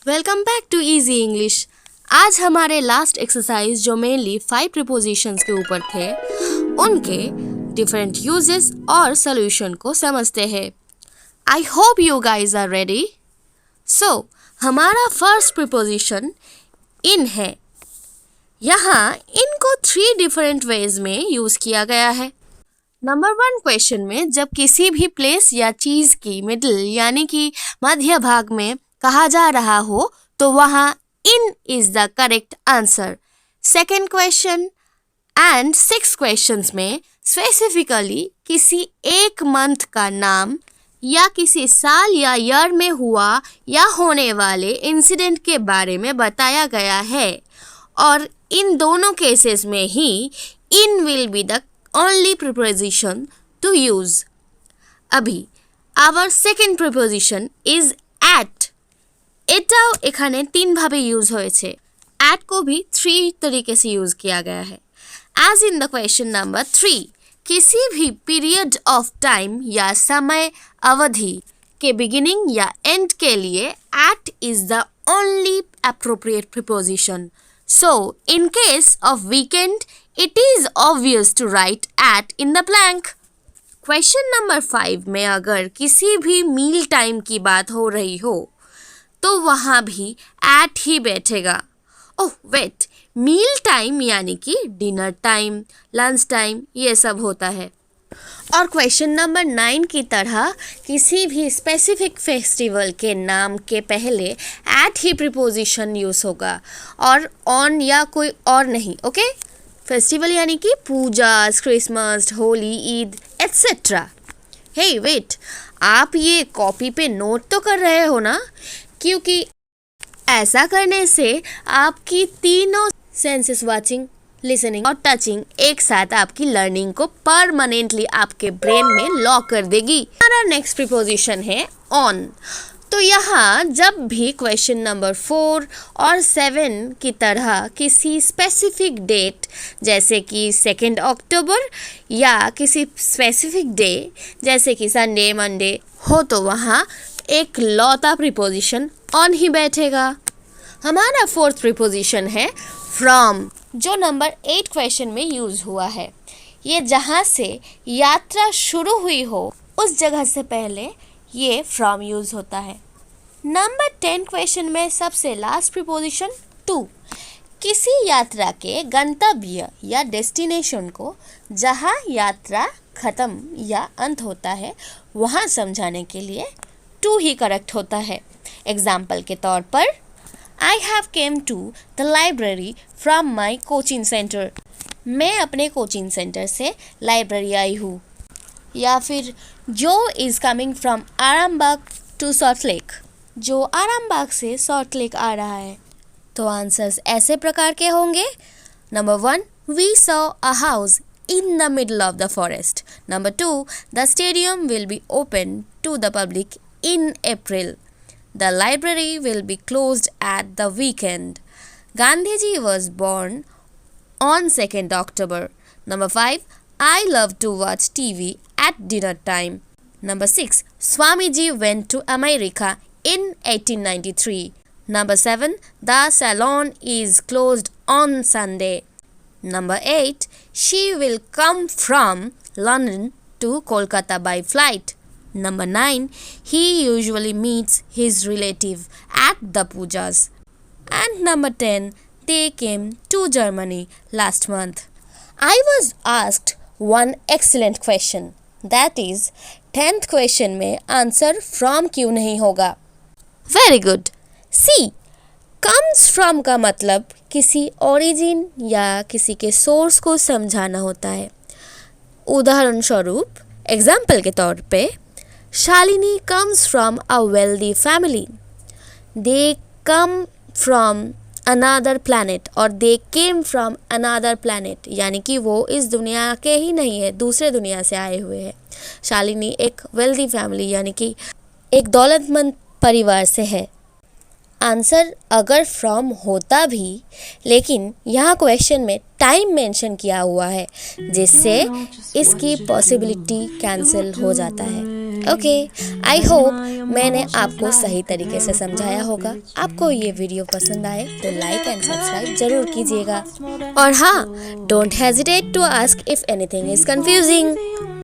Welcome back to easy English. आज हमारे last exercise जो मेनली 5 प्रीपोजिशंस के ऊपर थे उनके डिफरेंट यूजेस और सोल्यूशन को समझते हैं। I hope you guys are ready. So हमारा फर्स्ट प्रीपोजिशन इन है। यहाँ इनको 3 डिफरेंट वेज में यूज किया गया है। नंबर 1 क्वेश्चन में जब किसी भी प्लेस या चीज की मिडिल यानी कि मध्य भाग में कहा जा रहा हो तो वहां in is the correct answer. Second question and 6 questions में स्पेसिफिकली किसी एक मंथ का नाम या किसी साल या ईयर में हुआ या होने वाले इंसिडेंट के बारे में बताया गया है और इन दोनों केसेस में ही in will be the only preposition to use. अभी our second preposition is at. এটাও এখানে 3 ভাবে ইউজ হয়েছে। at को भी 3 तरीके से यूज किया गया है। As in the question number 3, किसी भी पीरियड ऑफ टाइम या समय अवधि के बिगिनिंग या एंड के लिए at is the only appropriate preposition. So, in case of weekend, it is obvious to write at in the blank. Question number 5 में अगर किसी भी मील टाइम की बात हो रही हो तो वहाँ भी at ही बैठेगा। ओह वेट, मील टाइम यानी कि डिनर टाइम, लंच टाइम ये सब होता है। और क्वेश्चन नंबर 9 की तरह किसी भी स्पेसिफिक फेस्टिवल के नाम के पहले एट ही प्रीपोजिशन यूज होगा और ऑन या कोई और नहीं। ओके, फेस्टिवल यानी कि पूजा, क्रिसमस, होली, ईद एट्सेट्रा। हे वेट, आप ये कॉपी पे नोट तो कर रहे हो ना? क्योंकि ऐसा करने से आपकी तीनों सेंसेस वाचिंग, लिसनिंग और टचिंग एक साथ आपकी लर्निंग को परमानेंटली आपके ब्रेन में लॉक कर देगी। हमारा नेक्स्ट प्रीपोजिशन है ऑन। तो यहाँ जब भी क्वेश्चन नंबर 4 और 7 की तरह किसी स्पेसिफिक डेट जैसे कि 2 अक्टूबर या किसी स्पेसिफिक डे जैसे कि संडे, मंडे हो तो वहाँ एक लौता प्रीपोजिशन ऑन ही बैठेगा। हमारा 4th प्रीपोजिशन है फ्रॉम, जो नंबर 8 क्वेश्चन में यूज हुआ है। ये जहाँ से यात्रा शुरू हुई हो उस जगह से पहले ये फ्रॉम यूज होता है। नंबर 10 क्वेश्चन में सबसे लास्ट प्रीपोजिशन टू, किसी यात्रा के गंतव्य या डेस्टिनेशन को जहाँ यात्रा खत्म या अंत होता है वहाँ समझाने के लिए टू ही करेक्ट होता है। एग्जाम्पल के तौर पर I have came to the library from my coaching center. मैं अपने कोचिंग सेंटर से लाइब्रेरी आई हूँ। या फिर जो is coming from Arambagh to salt lake, जो आरामबाग से सॉल्ट लेक आ रहा है। तो आंसर्स ऐसे प्रकार के होंगे। Number 1, we saw a house in the middle of the forest. Number 2, the stadium will be open to the public in April. The library will be closed at the weekend. Gandhiji was born on 2nd October. Number 5, I love to watch TV at dinner time. Number 6, Swamiji went to America in 1893. Number 7, the salon is closed on Sunday. Number 8, she will come from London to Kolkata by flight. Number 9, he usually meets his relative at the pujas. And number 10, they came to Germany last month. I was asked one excellent question. That is, 10th question में answer from क्यों नहीं होगा? Very good. See, comes from का मतलब किसी origin या किसी के source को समझाना होता है। उदाहरण स्वरूप, एग्जाम्पल के तौर पे, Shalini comes from a wealthy family. They come from another planet और they came from another planet, यानी कि वो इस दुनिया के ही नहीं है, दूसरे दुनिया से आए हुए हैं। शालिनी एक wealthy family यानी कि एक दौलतमंद परिवार से है। आंसर अगर फ्रॉम होता भी, लेकिन यहाँ क्वेश्चन में टाइम मेंशन किया हुआ है, जिससे इसकी पॉसिबिलिटी कैंसिल हो जाता है। ओके, आई होप मैंने आपको सही तरीके से समझाया होगा। आपको ये वीडियो पसंद आए तो लाइक एंड सब्सक्राइब जरूर कीजिएगा। और हाँ, don't hesitate to ask if anything is confusing.